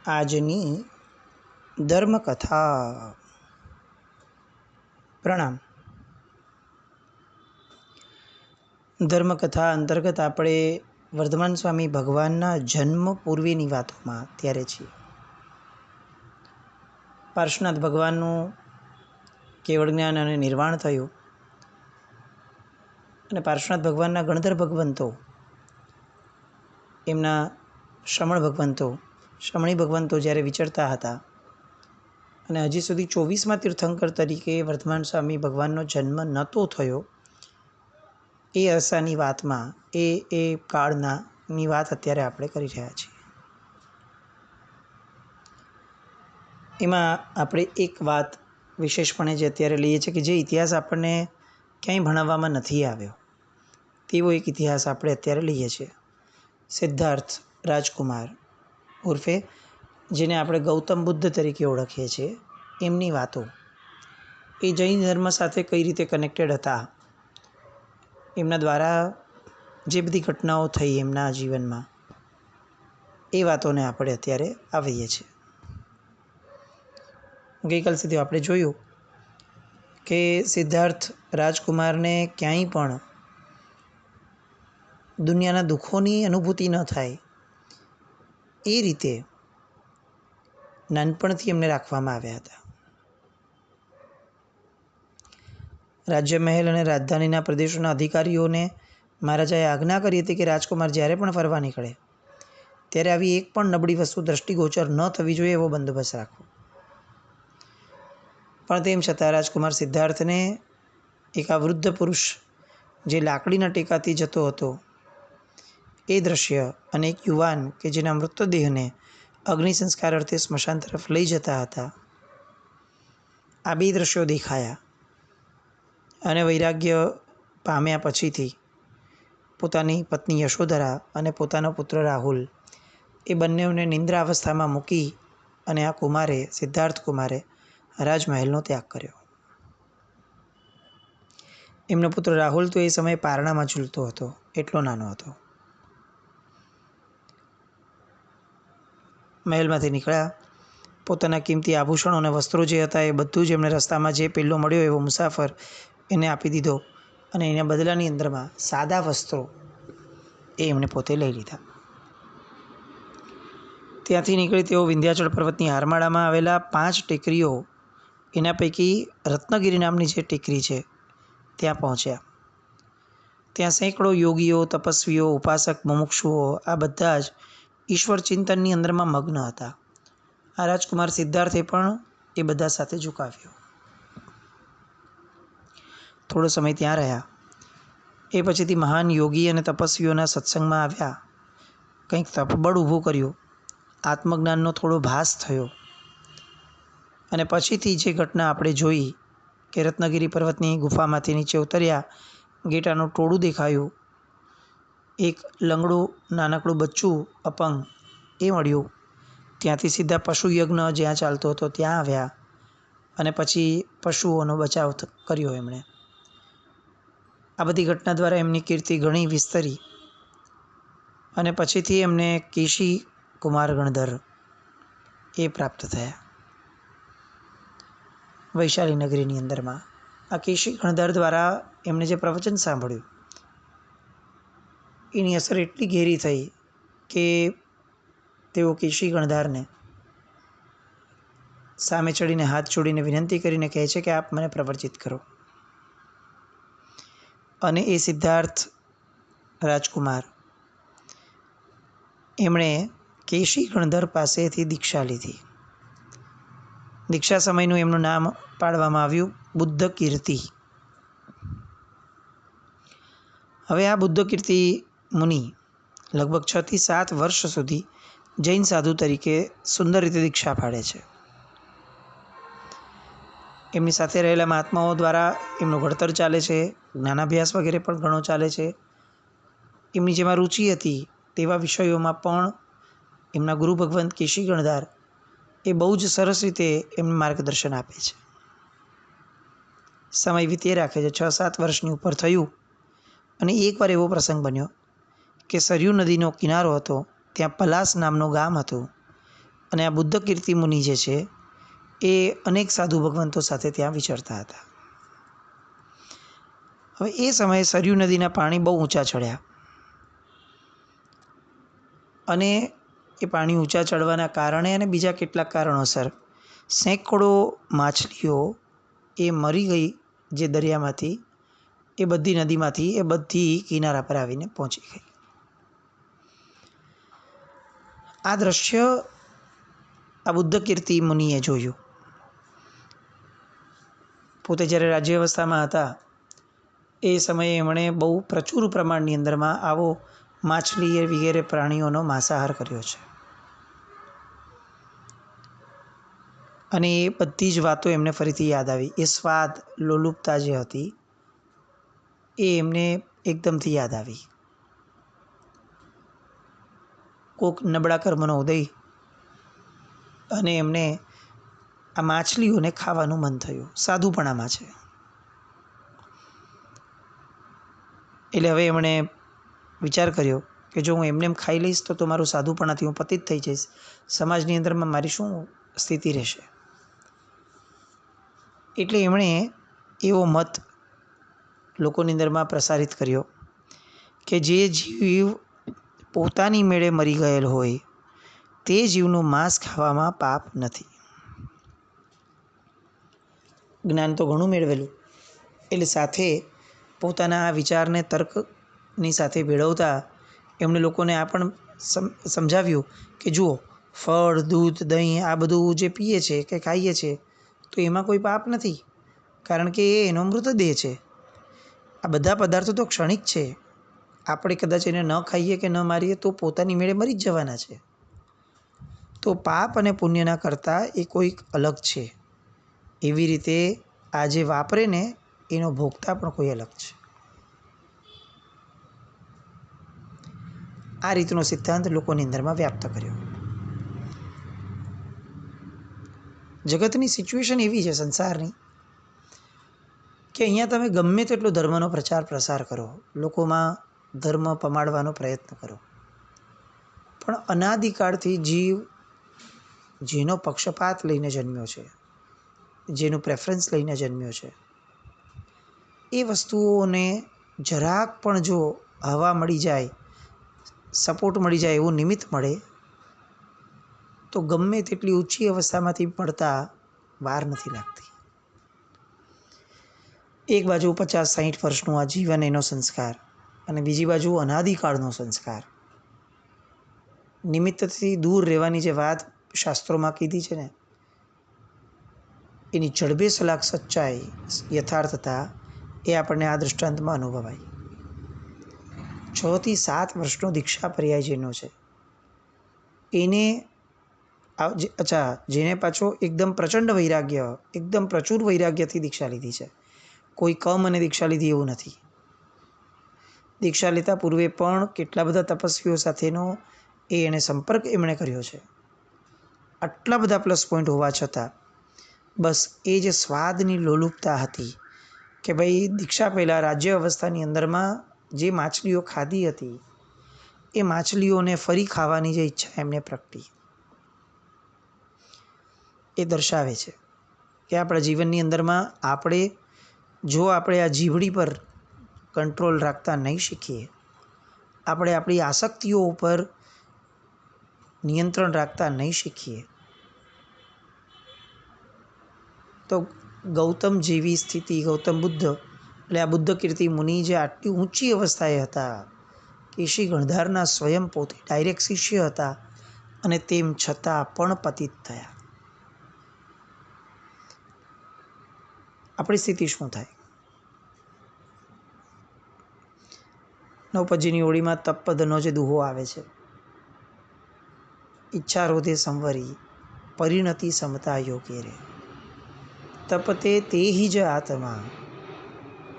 આજની ધર્મકથા. પ્રણામ. ધર્મકથા અંતર્ગત આપણે વર્ધમાન સ્વામી ભગવાનના જન્મ પૂર્વેની વાતોમાં અત્યારે છીએ. પાર્શ્વનાથ ભગવાનનું કેવળ જ્ઞાન અને નિર્વાણ થયું અને પાર્શ્વનાથ ભગવાનના ગણધર ભગવંતો, એમના શ્રમણી ભગવંતો જ્યારે વિચરતા હતા અને હજી સુધી 24મા તીર્થંકર તરીકે વર્ધમાન સ્વામી ભગવાનનો જન્મ નહોતો થયો, એ અરસાની વાતમાં એ કાળની વાત અત્યારે આપણે કરી રહ્યા છીએ. એમાં આપણે એક વાત વિશેષપણે જે અત્યારે લઈએ છીએ કે જે ઇતિહાસ આપણને ક્યાંય ભણાવવામાં નથી આવ્યો, તેવો એક ઇતિહાસ આપણે અત્યારે લઈએ છીએ. સિદ્ધાર્થ રાજકુમાર ઉર્ફે જેને આપણે ગૌતમ બુદ્ધ તરીકે ઓળખીએ છીએ, એમની વાતો એ જૈન ધર્મ સાથે કઈ રીતે કનેક્ટેડ હતા, એમના દ્વારા જે બધી ઘટનાઓ થઈ એમના જીવનમાં, એ વાતોને આપણે અત્યારે આવીએ છીએ. ગઈકાલ સુધી આપણે જોયું કે સિદ્ધાર્થ રાજકુમારને ક્યાંય પણ દુનિયાના દુઃખોની અનુભૂતિ ન થાય એ રીતે નાનપણથી એમને રાખવામાં આવ્યા હતા. રાજ્ય મહેલ અને રાજધાનીના પ્રદેશોના અધિકારીઓને મહારાજાએ આજ્ઞા કરી હતી કે રાજકુમાર જ્યારે પણ ફરવા નીકળે ત્યારે આવી એક પણ નબળી વસ્તુ દ્રષ્ટિગોચર ન થવી જોઈએ એવો બંદોબસ્ત રાખવો. પણ તેમ છતાં રાજકુમાર સિદ્ધાર્થને એક આ વૃદ્ધ પુરુષ જે લાકડીના ટેકાથી જતો હતો એ દ્રશ્ય અને એક યુવાન કે જેના મૃતદેહને અગ્નિ સંસ્કાર અર્થે સ્મશાન તરફ લઈ જતા હતા, આ બે દ્રશ્યો દેખાયા અને વૈરાગ્ય પામ્યા પછીથી પોતાની પત્ની યશોધરા અને પોતાનો પુત્ર રાહુલ એ બંનેઓને નિંદ્રા અવસ્થામાં મૂકી અને આ કુમારે, સિદ્ધાર્થ કુમારે રાજમહેલનો ત્યાગ કર્યો. એમનો પુત્ર રાહુલ તો એ સમયે પારણામાં ઝૂલતો હતો, એટલો નાનો હતો. મહેલમાંથી નીકળ્યા, પોતાના કિંમતી આભૂષણો અને વસ્ત્રો જે હતા એ બધું જ એમને રસ્તામાં જે પહેલો મળ્યો એવો મુસાફર એને આપી દીધો અને એના બદલાની અંદરમાં સાદા વસ્ત્રો એ એમને પોતે લઈ લીધા. ત્યાંથી નીકળી તેઓ વિંધ્યાચળ પર્વતની હારમાળામાં આવેલા 5 ટેકરીઓ, એના પૈકી રત્નગિરી નામની જે ટેકરી છે ત્યાં પહોંચ્યા. ત્યાં સેંકડો યોગીઓ, તપસ્વીઓ, ઉપાસક, મુમુક્ષુઓ આ બધા જ ઈશ્વર ચિંતનની અંદરમાં મગ્ન હતા. આ રાજકુમાર સિદ્ધાર્થે પણ એ બધા સાથે ઝુકાવ્યો. થોડો સમય ત્યાં રહ્યા. એ પછીથી મહાન યોગી અને તપસ્વીઓના સત્સંગમાં આવ્યા, કંઈક તપબળ ઊભું કર્યું, આત્મજ્ઞાનનો થોડો ભાસ થયો અને પછીથી જે ઘટના આપણે જોઈ કે રત્નગિરી પર્વતની ગુફામાંથી નીચે ઉતર્યા, ગેટાનું ટોળું દેખાયું, એક લંગડું નાનકડું બચ્ચું અપંગ એ મળ્યું, ત્યાંથી સીધા પશુ યજ્ઞ જ્યાં ચાલતો હતો ત્યાં આવ્યા અને પછી પશુઓનો બચાવ કર્યો એમણે. આ બધી ઘટના દ્વારા એમની કીર્તિ ઘણી વિસ્તરી અને પછીથી એમને કેશી કુમાર ગણધર એ પ્રાપ્ત થયા. વૈશાલી નગરીની અંદરમાં આ કેશી ગણધર દ્વારા એમણે જે પ્રવચન સાંભળ્યું એની અસર એટલી ઘેરી થઈ કે તેઓ કેશી ગણધરને સામે ચડીને હાથ જોડીને વિનંતી કરીને કહે છે કે આપ મને પ્રવર્ચિત કરો. અને એ સિદ્ધાર્થ રાજકુમાર એમણે કેશી ગણધર પાસેથી દીક્ષા લીધી. દીક્ષા સમયનું એમનું નામ પાડવામાં આવ્યું બુદ્ધ કીર્તિ. હવે આ બુદ્ધ કીર્તિ મુનિ લગભગ 6 થી 7 વર્ષ સુધી જૈન સાધુ તરીકે સુંદર રીતે દીક્ષા પાડે છે. એમની સાથે રહેલા મહાત્માઓ દ્વારા એમનું ઘડતર ચાલે છે, જ્ઞાનાભ્યાસ વગેરે પણ ઘણો ચાલે છે. એમની જેમાં રુચિ હતી તેવા વિષયોમાં પણ એમના ગુરુ ભગવંત કેશી ગણધર એ બહુ જ સરસ રીતે એમને માર્ગદર્શન આપે છે. સમય વીતી રાખે છે. 6-7 વર્ષની ઉપર થયું અને એકવાર એવો પ્રસંગ બન્યો કે સરયુ નદીનો કિનારો હતો, ત્યાં પલાસ નામનું ગામ હતું અને આ બુદ્ધ કીર્તિ મુનિ જે છે એ અનેક સાધુ ભગવંતો સાથે ત્યાં વિચરતા હતા. હવે એ સમયે સરયુ નદીના પાણી બહુ ઊંચા ચડ્યા અને એ પાણી ઊંચા ચડવાના કારણે અને બીજા કેટલાક કારણોસર સેંકડો માછલીઓ એ મરી ગઈ, જે દરિયામાંથી, એ બધી નદીમાંથી, એ બધી કિનારા પર આવીને પહોંચી ગઈ. આ દ્રશ્ય આ બુદ્ધ કીર્તિ મુનિએ જોયું. પોતે જ્યારે રાજ્ય અવસ્થામાં હતા એ સમયે એમણે બહુ પ્રચુર પ્રમાણની અંદરમાં આવો માછલી વગેરે પ્રાણીઓનો માંસાહાર કર્યો છે. અને એ બધી જ વાતો એમને ફરીથી યાદ આવી. એ સ્વાદ, લોલુપતા જે હતી એ એમને એકદમથી યાદ આવી. કોક નબળા કર્મનો ઉદય અને એમને આ માછલીઓને ખાવાનું મન થયું. સાધુપણામાં છે એટલે હવે એમણે વિચાર કર્યો કે જો હું એમને ખાઈ લઈશ તો મારું સાધુપણાથી હું પતિત થઈ જઈશ, સમાજની અંદરમાં મારી શું સ્થિતિ રહેશે. એટલે એમણે એવો મત લોકોની અંદરમાં પ્રસારિત કર્યો કે જે જીવ પોતાની મેળે મરી ગયેલ હોય તે જીવનું માંસ ખાવામાં પાપ નથી. જ્ઞાન તો ઘણું મેળવેલું એટલે સાથે પોતાના આ વિચારને તર્કની સાથે ભેળવતા એમણે લોકોને આ પણ સમજાવ્યું કે જુઓ, ફળ, દૂધ, દહીં આ બધું જે પીએ છે કે ખાઈએ છીએ તો એમાં કોઈ પાપ નથી, કારણ કે એ એનો મૃતદેહ છે. આ બધા પદાર્થો તો ક્ષણિક છે. આપણે કદાચ એને ન ખાઈએ કે ન મારીએ તો પોતાની મેળે મરી જ જવાના છે. તો પાપ અને પુણ્યના કરતાં એ કોઈક અલગ છે. એવી રીતે આ જે વાપરે ને એનો ભોગતા પણ કોઈ અલગ છે. આ રીતનો સિદ્ધાંત લોકોની અંદરમાં વ્યાપ્ત કર્યો. જગતની સિચ્યુએશન એવી છે સંસારની કે અહીંયા તમે ગમે તેટલો ધર્મનો પ્રચાર પ્રસાર કરો, લોકોમાં ધર્મ પમાડવાનો પ્રયત્ન કરો, પણ અનાદિકાળથી જીવ જેનો પક્ષપાત લઈને જન્મ્યો છે, જેનું પ્રેફરન્સ લઈને જન્મ્યો છે, એ વસ્તુઓને જરાક પણ જો હવા મળી જાય, સપોર્ટ મળી જાય, એવું નિમિત્ત મળે તો ગમે તેટલી ઊંચી અવસ્થામાંથી પડતા વાર નથી લાગતી. એક બાજુ 50-60 વર્ષનું આ જીવન, એનો સંસ્કાર, અને બીજી બાજુ અનાદિકાળનો સંસ્કાર. નિમિત્તથી દૂર રહેવાની જે વાત શાસ્ત્રોમાં કીધી છે ને, એની જડબે સલાખ સચ્ચાઈ, યથાર્થતા એ આપણને આ દૃષ્ટાંતમાં અનુભવાય. 6 થી 7 વર્ષનો દીક્ષા પર્યાય જેનો છે એને જેને પાછો એકદમ પ્રચંડ વૈરાગ્ય, એકદમ પ્રચુર વૈરાગ્યથી દીક્ષા લીધી છે. કોઈ કમ અને દીક્ષા લીધી એવું નથી. દીક્ષા લેતા પૂર્વે પણ કેટલા બધા તપસ્વીઓ સાથેનો એણે સંપર્ક એમણે કર્યો છે. આટલા બધા પ્લસ પોઈન્ટ હોવા છતાં બસ એ જે સ્વાદની લોલુપતા હતી કે ભાઈ દીક્ષા પહેલાં રાજ્ય અવસ્થાની અંદરમાં જે માછલીઓ ખાધી હતી એ માછલીઓને ફરી ખાવાની જે ઈચ્છા એમને પ્રગટી, એ દર્શાવે છે કે આપણા જીવનની અંદરમાં જો આપણે આ જીવડી પર કંટ્રોલ રાખતા નહીં શીખીએ, આપણે આપણી આસક્તિઓ ઉપર નિયંત્રણ રાખતા નહીં શીખીએ, તો ગૌતમ જેવી સ્થિતિ, ગૌતમ બુદ્ધ એટલે આ બુદ્ધ કીર્તિ મુનિ જે આટલી ઊંચી અવસ્થાએ હતા કે શ્રી ગણધારના સ્વયં પોતે ડાયરેક્ટ શિષ્ય હતા અને તેમ છતાં પણ પતિત થયા. આપણી સ્થિતિ શું થાય? નવપદજીની ઓળીમાં તપપદનો જે દુહો આવે છે, ઈચ્છા રોધે સંવરી પરિણતિ સમતા યોગે રે, તપતે તે હિ જ આત્મા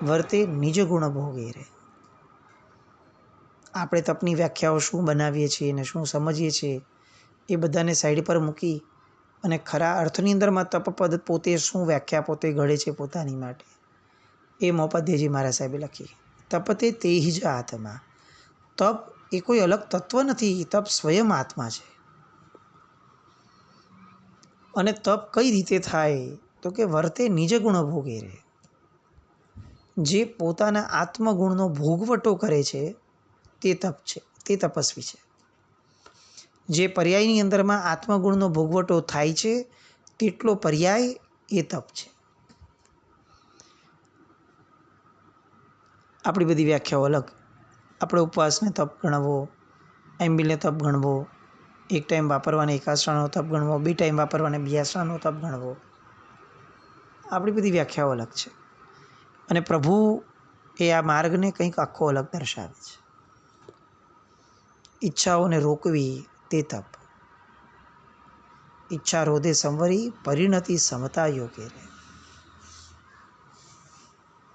વર્તે નિજ ગુણ ભોગે રે. આપણે તપની વ્યાખ્યાઓ શું બનાવીએ છીએ અને શું સમજીએ છીએ એ બધાને સાઈડ પર મૂકી અને ખરા અર્થની અંદરમાં તપપદ પોતે શું વ્યાખ્યા પોતે ઘડે છે પોતાની માટે, એ મોપદ્યજી મહારાજ સાહેબે લખી. તપતે તે જ આત્મા. તપ એ કોઈ અલગ તત્વ નથી, તપ સ્વયં આત્મા છે. અને તપ કઈ રીતે થાય? તો કે વર્તે નિજ ગુણ ભોગે રે. જે પોતાના આત્મગુણનો ભોગવટો કરે છે તે તપ છે, તે તપસ્વી છે. જે પર્યાયની અંદરમાં આત્મગુણનો ભોગવટો થાય છે તેટલો પર્યાય એ તપ છે. આપણી બધી વ્યાખ્યાઓ અલગ. આપણે ઉપવાસને તપ ગણવો, એમ્બિલને તપ ગણવો, એક ટાઈમ વાપરવાને એકાસણાનો તપ ગણવો, 2 ટાઈમ વાપરવાને બીજાસણાનો તપ ગણવો, આપણી બધી વ્યાખ્યાઓ અલગ છે. અને પ્રભુ એ આ માર્ગને કંઈક આખો અલગ દર્શાવે છે. ઈચ્છાઓને રોકવી તે તપ. ઈચ્છા રોધે સંવરી, પરિણતિ સમતા યોગે રહે.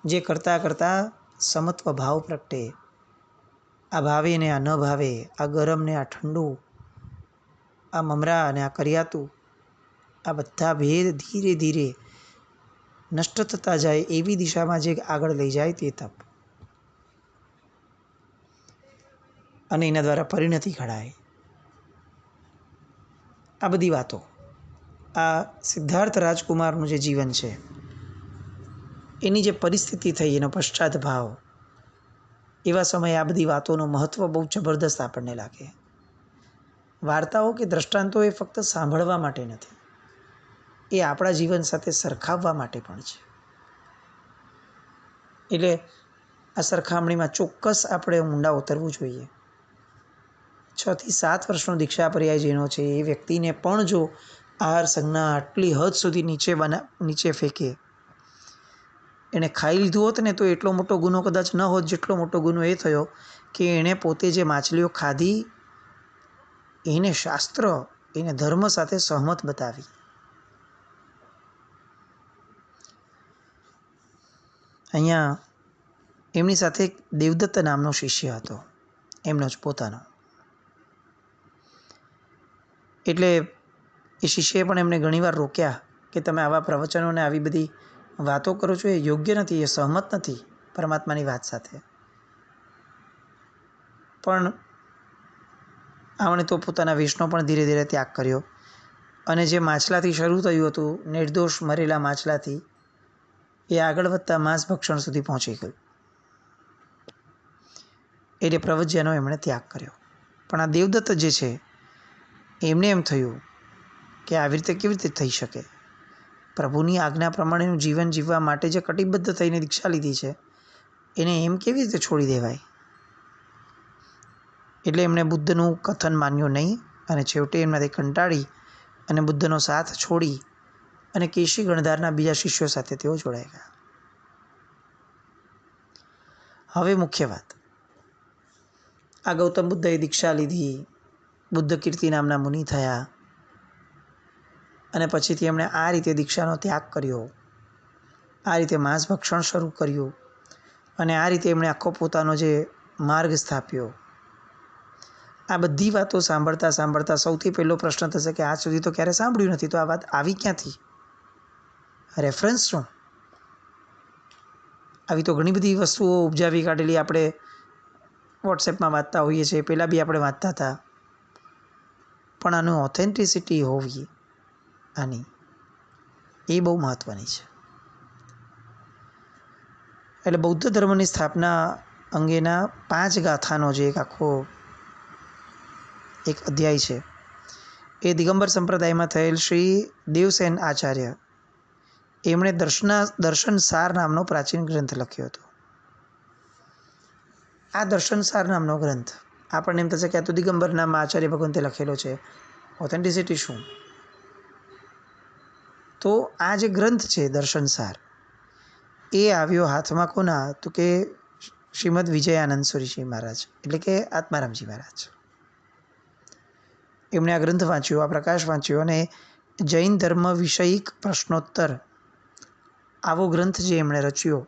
જે કરતાં કરતાં સમત્વ ભાવ પ્રગટે, આ ભાવે ને આ ન ભાવે, આ ગરમ ને આ ઠંડુ, આ મમરા અને આ કરિયાતું, આ બધા ભેદ ધીરે ધીરે નષ્ટ થતા જાય એવી દિશામાં જે આગળ લઈ જાય તે તપ. અને એના દ્વારા પરિણતિ ઘડાય. આ બધી વાતો, આ સિદ્ધાર્થ રાજકુમારનું જે જીવન છે એની જે પરિસ્થિતિ થઈ, એનો પશ્ચાત ભાવ, એવા સમયે આ બધી વાતોનું મહત્ત્વ બહુ જબરદસ્ત આપણને લાગે. વાર્તાઓ કે દ્રષ્ટાંતો એ ફક્ત સાંભળવા માટે નથી, એ આપણા જીવન સાથે સરખાવવા માટે પણ છે. એટલે આ સરખામણીમાં ચોક્કસ આપણે ઊંડા ઉતરવું જોઈએ. 6 થી 7 વર્ષનો દીક્ષા પર્યાય જેનો છે એ વ્યક્તિને પણ જો આહાર સંજ્ઞા આટલી હદ સુધી નીચે ફેંકે, એણે ખાઈ લીધું હોત ને તો એટલો મોટો ગુનો કદાચ ન હોત જેટલો મોટો ગુનો એ થયો કે એણે પોતે જે માછલીઓ ખાધી એને શાસ્ત્ર, એને ધર્મ સાથે સહમત બતાવી. અહીંયા એમની સાથે એક દેવદત્ત નામનો શિષ્ય હતો, એમનો જ પોતાનો. એટલે એ શિષ્યએ પણ એમને ઘણીવાર રોક્યા કે તમે આવા પ્રવચનોને આવી બધી વાતો કરો છો, એ યોગ્ય નથી, એ સહમત નથી પરમાત્માની વાત સાથે. પણ આમણે તો પોતાના વેશનો પણ ધીરે ધીરે ત્યાગ કર્યો અને જે માછલાથી શરૂ થયું હતું, નિર્દોષ મરેલા માછલાથી, એ આગળ વધતા માંસ ભક્ષણ સુધી પહોંચી ગયું. એટલે પ્રવચનો એમણે ત્યાગ કર્યો. પણ આ દેવદત્ત જે છે એમને એમ થયું કે આવી રીતે કેવી રીતે થઈ શકે? પ્રભુની આજ્ઞા પ્રમાણેનું જીવન જીવવા માટે જે કટિબદ્ધ થઈને દીક્ષા લીધી છે એને એમ કેવી રીતે છોડી દેવાય? એટલે એમણે બુદ્ધનું કથન માન્યું નહીં અને છેવટે એમનાથી કંટાળી અને બુદ્ધનો સાથ છોડી અને કેશી ગણધારના બીજા શિષ્યો સાથે તેઓ જોડાઈ ગયા. હવે મુખ્ય વાત, આ ગૌતમ બુદ્ધએ દીક્ષા લીધી, બુદ્ધ કીર્તિ નામના મુનિ થયા અને પછીથી એમણે આ રીતે દીક્ષાનો ત્યાગ કર્યો, આ રીતે માંસ ભક્ષણ શરૂ કર્યું અને આ રીતે એમણે આખો પોતાનો જે માર્ગ સ્થાપ્યો. આ બધી વાતો સાંભળતા સાંભળતા સૌથી પહેલો પ્રશ્ન થશે કે આજ સુધી તો ક્યારે સાંભળ્યું નથી, તો આ વાત આવી ક્યાંથી? રેફરન્સ શું? આવી તો ઘણી બધી વસ્તુઓ ઉપજાવી કાઢેલી આપણે વોટ્સએપમાં વાંચતા હોઈએ છીએ, પહેલાં બી આપણે વાંચતા હતા. પણ આનું ઓથેન્ટિસિટી હોવી આની એ બહુ મહત્ત્વની છે. એટલે બૌદ્ધ ધર્મની સ્થાપના અંગેના 5 ગાથાનો જે એક આખો એક અધ્યાય છે એ દિગંબર સંપ્રદાયમાં થયેલ શ્રી દેવસેન આચાર્ય એમણે દર્શનસાર નામનો પ્રાચીન ગ્રંથ લખ્યો હતો. આ દર્શનસાર નામનો ગ્રંથ આપણને એમ થશે કે આ તો દિગંબર નામમાં આચાર્ય ભગવંતે લખેલો છે, ઓથેન્ટિસિટી શું? તો આ જે ગ્રંથ છે દર્શનસાર, એ આવ્યો હાથમાં કોના? તો કે શ્રીમદ વિજયાનંદ સુરીજી મહારાજ, એટલે કે આત્મારામજી મહારાજ. એમણે આ ગ્રંથ વાંચ્યો, આ પ્રકાશ વાંચ્યો અને જૈન ધર્મ વિષયિક પ્રશ્નોત્તર આવો ગ્રંથ જે એમણે રચ્યો,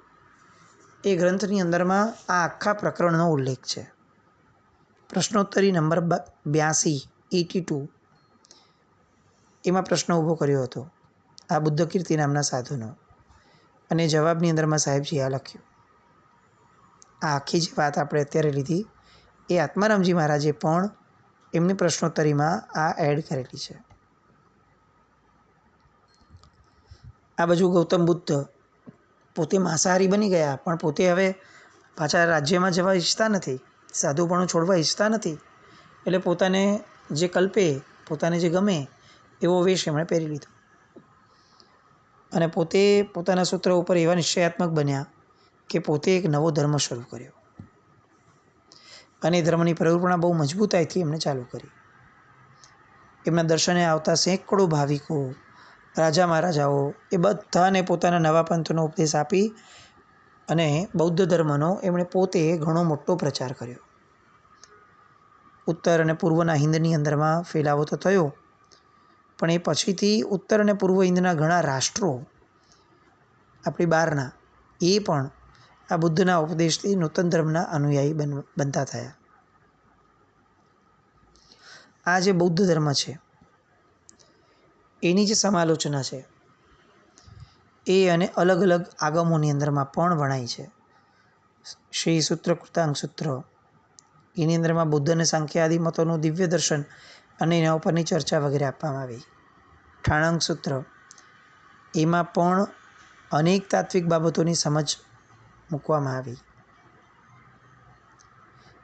એ ગ્રંથની અંદરમાં આ આખા પ્રકરણનો ઉલ્લેખ છે. પ્રશ્નોત્તરી નંબર 82 એમાં પ્રશ્ન ઊભો કર્યો હતો આ બુદ્ધ કીર્તિ નામના સાધુનો, અને જવાબની અંદરમાં સાહેબજી આ લખ્યું. આ આખી જે વાત આપણે અત્યારે લીધી એ આત્મારામજી મહારાજે પણ એમની પ્રશ્નોત્તરીમાં આ એડ કરેલી છે. આ બાજુ ગૌતમ બુદ્ધ પોતે માંસાહારી બની ગયા, પણ પોતે હવે પાછા રાજ્યમાં જવા ઈચ્છતા નથી, સાધુપણું છોડવા ઈચ્છતા નથી. એટલે પોતાને જે કલ્પે, પોતાને જે ગમે એવો વેશ એમણે પહેરી લીધો અને પોતે પોતાના સૂત્ર ઉપર એવા નિશ્ચયાત્મક બન્યા કે પોતે એક નવો ધર્મ શરૂ કર્યો અને એ ધર્મની પ્રવૃત્તિના બહુ મજબૂતાઈથી એમણે ચાલુ કરી. એમના દર્શને આવતા સેંકડો ભાવિકો, રાજા મહારાજાઓ, એ બધાને પોતાના નવા પંથનો ઉપદેશ આપી અને બૌદ્ધ ધર્મનો એમણે પોતે ઘણો મોટો પ્રચાર કર્યો. ઉત્તર અને પૂર્વના હિંદની અંદરમાં ફેલાવો તો થયો, પણ એ પછીથી ઉત્તર અને પૂર્વ હિંદના ઘણા રાષ્ટ્રો આપણી બહારના એ પણ આ બુદ્ધના ઉપદેશથી નૂતન ધર્મના અનુયાયી બનતા થયા. આ જે બૌદ્ધ ધર્મ છે એની જે સમાલોચના છે એ અને અલગ અલગ આગમોની અંદરમાં પણ વણાય છે. શ્રી સૂત્ર કૃતાંગ સૂત્ર એની અંદરમાં બુદ્ધ અને સાંખ્ય આદિ મતોનું દિવ્ય દર્શન અને એના ઉપરની ચર્ચા વગેરે આપવામાં આવી. ઠાણાંગ સૂત્ર એમાં પણ અનેક તાત્વિક બાબતોની સમજ મૂકવામાં આવી.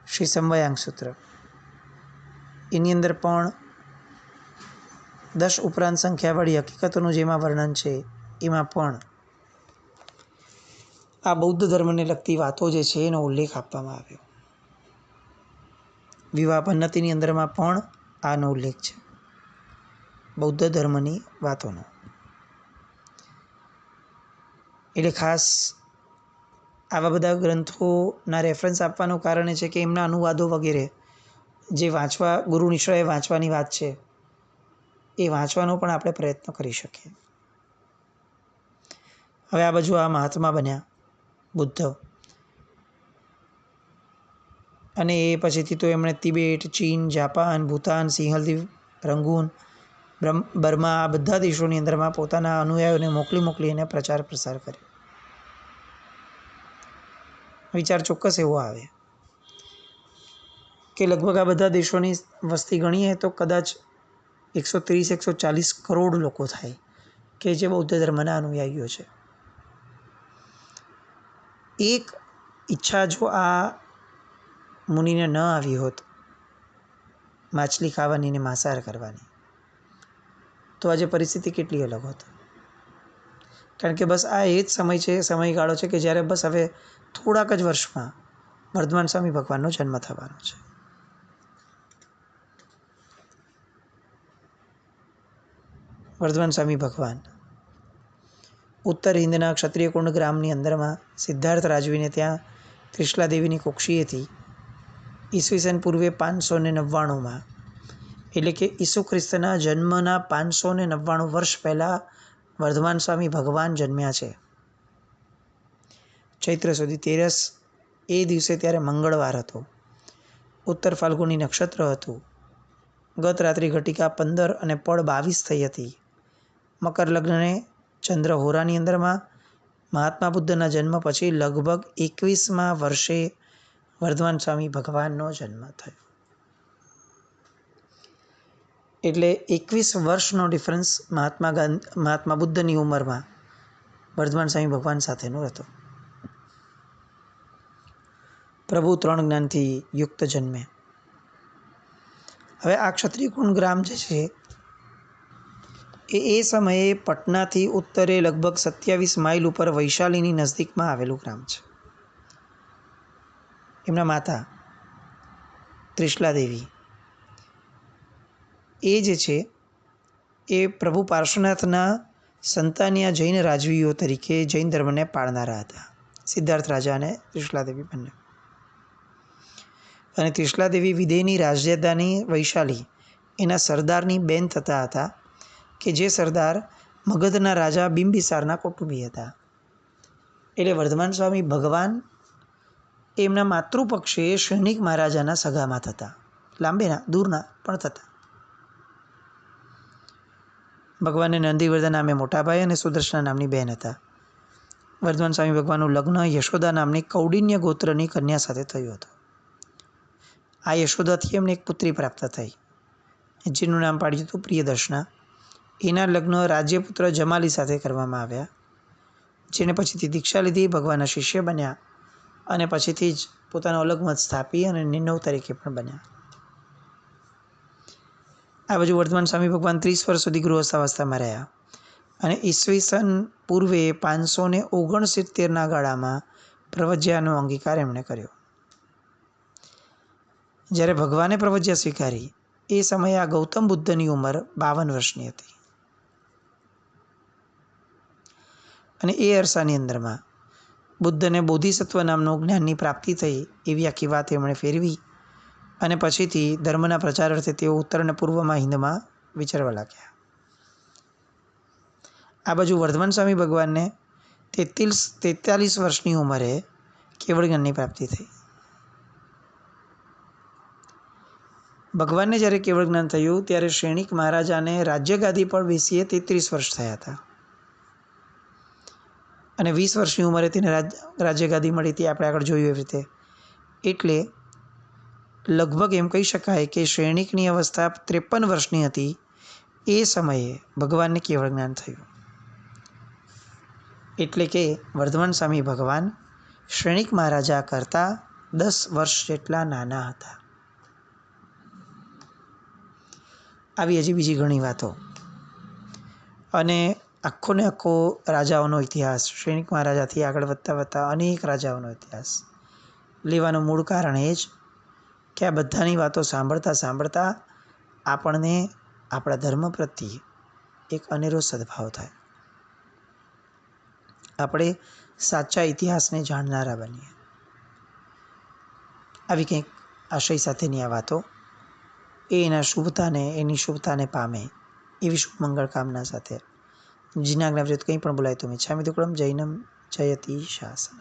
શ્રી સમવયાંગ સૂત્ર એની અંદર પણ 10 ઉપરાંત સંખ્યાવાળી હકીકતોનું જેમાં વર્ણન છે એમાં પણ આ બૌદ્ધ ધર્મને લગતી વાતો જે છે એનો ઉલ્લેખ આપવામાં આવ્યો. વિવાહ પદ્ધતિની અંદરમાં પણ આનો ઉલ્લેખ છે બૌદ્ધ ધર્મની વાતોનો. એટલે ખાસ આવા બધા ગ્રંથોના રેફરન્સ આપવાનું કારણ છે કે એમના અનુવાદો વગેરે જે વાંચવા ગુરુ નિશ્રયે વાંચવાની વાત છે એ વાંચવાનો પણ આપણે પ્રયત્ન કરી શકીએ. હવે આ બાજુ આ મહાત્મા બન્યા બુદ્ધ અને એ પછીથી તો એમણે તિબેટ, ચીન, જાપાન, ભૂતાન, સિંહલ, રંગૂન, બર્મા આ બધા દેશોની અંદરમાં પોતાના અનુયાયીઓને મોકલીને પ્રચાર પ્રસાર કર્યો. વિચાર ચોક્કસ એવો આવે કે લગભગ આ બધા દેશોની વસ્તી ગણીએ તો કદાચ 130-140 કરોડ લોકો થાય કે જે બૌદ્ધ ધર્મના અનુયાયીઓ છે. એક ઈચ્છા જો આ મુનિને ન આવી હોત માછલી ખાવાની ને માંસાહાર કરવાની, તો આજે પરિસ્થિતિ કેટલી અલગ હોત. કારણ કે બસ આ એ જ સમયગાળો છે કે જ્યારે બસ હવે થોડાક જ વર્ષમાં વર્ધમાન સ્વામી ભગવાનનો જન્મ થવાનો છે. વર્ધમાન સ્વામી ભગવાન ઉત્તર હિંદના ક્ષત્રિયકુંડ ગ્રામની અંદરમાં સિદ્ધાર્થ રાજવીને ત્યાં ત્રિશલા દેવીની કુક્ષીએથી ઈસવીસન પૂર્વે 599માં એટલે કે ઈસુ ખ્રિસ્તના જન્મના 599 વર્ષ પહેલાં વર્ધમાન સ્વામી ભગવાન જન્મ્યા છે. ચૈત્ર સુધી 13 એ દિવસે ત્યારે મંગળવાર હતો. ઉત્તર ફાલ્ગુની નક્ષત્ર હતું. ગત રાત્રિ ઘટિકા 15 અને પળ 22 થઈ હતી. મકર લગ્નને ચંદ્ર હોરાની અંદરમાં મહાત્મા બુદ્ધના જન્મ પછી લગભગ 21મા વર્ષે વર્ધમાન સ્વામી ભગવાનનો જન્મ થયો. એટલે 21 વર્ષનો ડિફરન્સ મહાત્મા બુદ્ધની ઉંમરમાં વર્ધમાન સ્વામી ભગવાન સાથેનો હતો. પ્રભુ 3 જ્ઞાનથી યુક્ત જન્મે. હવે આ ક્ષત્રિયકુંડ ગ્રામ જે છે એ સમયે પટનાથી ઉત્તરે લગભગ 27 માઇલ ઉપર વૈશાલીની નજીકમાં આવેલું ગ્રામ છે. એમના માતા ત્રિશલા દેવી એ જે છે એ પ્રભુ પાર્શ્વનાથના સંતાનિયા જૈન રાજવીઓ તરીકે જૈન ધર્મને પાળનારા હતા. સિદ્ધાર્થ રાજા અને ત્રિશલા દેવી બંને. અને ત્રિશલા દેવી વિદેહની રાજધાની વૈશાલી એના સરદારની બેન થતા હતા કે જે સરદાર મગધના રાજા બિંબિસારના કુટુંબી હતા. એટલે વર્ધમાન સ્વામી ભગવાન એમના માતૃપક્ષે સૈનિક મહારાજાના સગામાં થતા, લાંબેના દૂરના પણ થતા. ભગવાનને નંદીવર્ધન નામે મોટા ભાઈ અને સુદર્શના નામની બહેન હતા. વર્ધમાન સ્વામી ભગવાનનું લગ્ન યશોદા નામની કૌંડિન્ય ગોત્રની કન્યા સાથે થયું હતું. આ યશોદાથી એમને એક પુત્રી પ્રાપ્ત થઈ જેનું નામ પાડ્યું હતું પ્રિયદર્શના. એના લગ્ન રાજ્યપુત્ર જમાલી સાથે કરવામાં આવ્યા, જેને પછીથી દીક્ષા લીધી, ભગવાનના શિષ્ય બન્યા અને પછીથી જ પોતાનો અલગ મત સ્થાપી અને નિર્ણવ તરીકે પણ બન્યા. આ બાજુ વર્ધમાન સ્વામી ભગવાન 30 વર્ષ સુધી ગૃહસ્થાવસ્થામાં રહ્યા અને ઈસવીસન પૂર્વે 569ના ગાળામાં પ્રવજ્યાનો અંગીકાર એમણે કર્યો. જ્યારે ભગવાને પ્રવજ્યા સ્વીકારી એ સમયે આ ગૌતમ બુદ્ધની ઉંમર 52 વર્ષની હતી અને એ અરસાની અંદરમાં બુદ્ધને બોધિસત્વ નામનો જ્ઞાનની પ્રાપ્તિ થઈ એવી આખી વાત એમણે ફેરવી અને પછીથી ધર્મના પ્રચાર અર્થે તેઓ ઉત્તર અને પૂર્વમાં હિંદમાં વિચરવા લાગ્યા. આ બાજુ વર્ધમાન સ્વામી ભગવાનને 43 વર્ષની ઉંમરે કેવળ જ્ઞાનની પ્રાપ્તિ થઈ. ભગવાનને જ્યારે કેવળ જ્ઞાન થયું ત્યારે શ્રેણિક મહારાજાને રાજ્યગાદી પર બેસીએ 33 વર્ષ થયા હતા અને 20 વર્ષની ઉંમરે તેને રાજ્યગાદી મળી હતી, આપણે આગળ જોયું એવી રીતે. એટલે લગભગ એમ કહી શકાય કે શ્રેણિકની અવસ્થા 53 વર્ષની હતી એ સમયે ભગવાનને કેવળ જ્ઞાન થયું. એટલે કે વર્ધમાન સ્વામી ભગવાન શ્રેણિક મહારાજા કરતાં 10 વર્ષ જેટલા નાના હતા. આવી હજી બીજી ઘણી વાતો અને આખો ને આખો રાજાઓનો ઇતિહાસ, શ્રેણિક મહારાજાથી આગળ વધતા વધતા અનેક રાજાઓનો ઇતિહાસ લેવાનું મૂળ કારણ એ જ કે આ બધાની વાતો સાંભળતા સાંભળતા આપણને આપણા ધર્મ પ્રત્યે એક અનેરો સદભાવ થાય, આપણે સાચા ઇતિહાસને જાણનારા બનીએ. આવી કંઈક આશય સાથેની આ વાતો એની શુભતાને પામે એવી શુભ મંગળ કામના સાથે જીના જ્ઞાપજત કંઈ પણ બોલાય તો મિચ્છામિ દુક્કડમ જૈનમ જયતિ શાસનમ.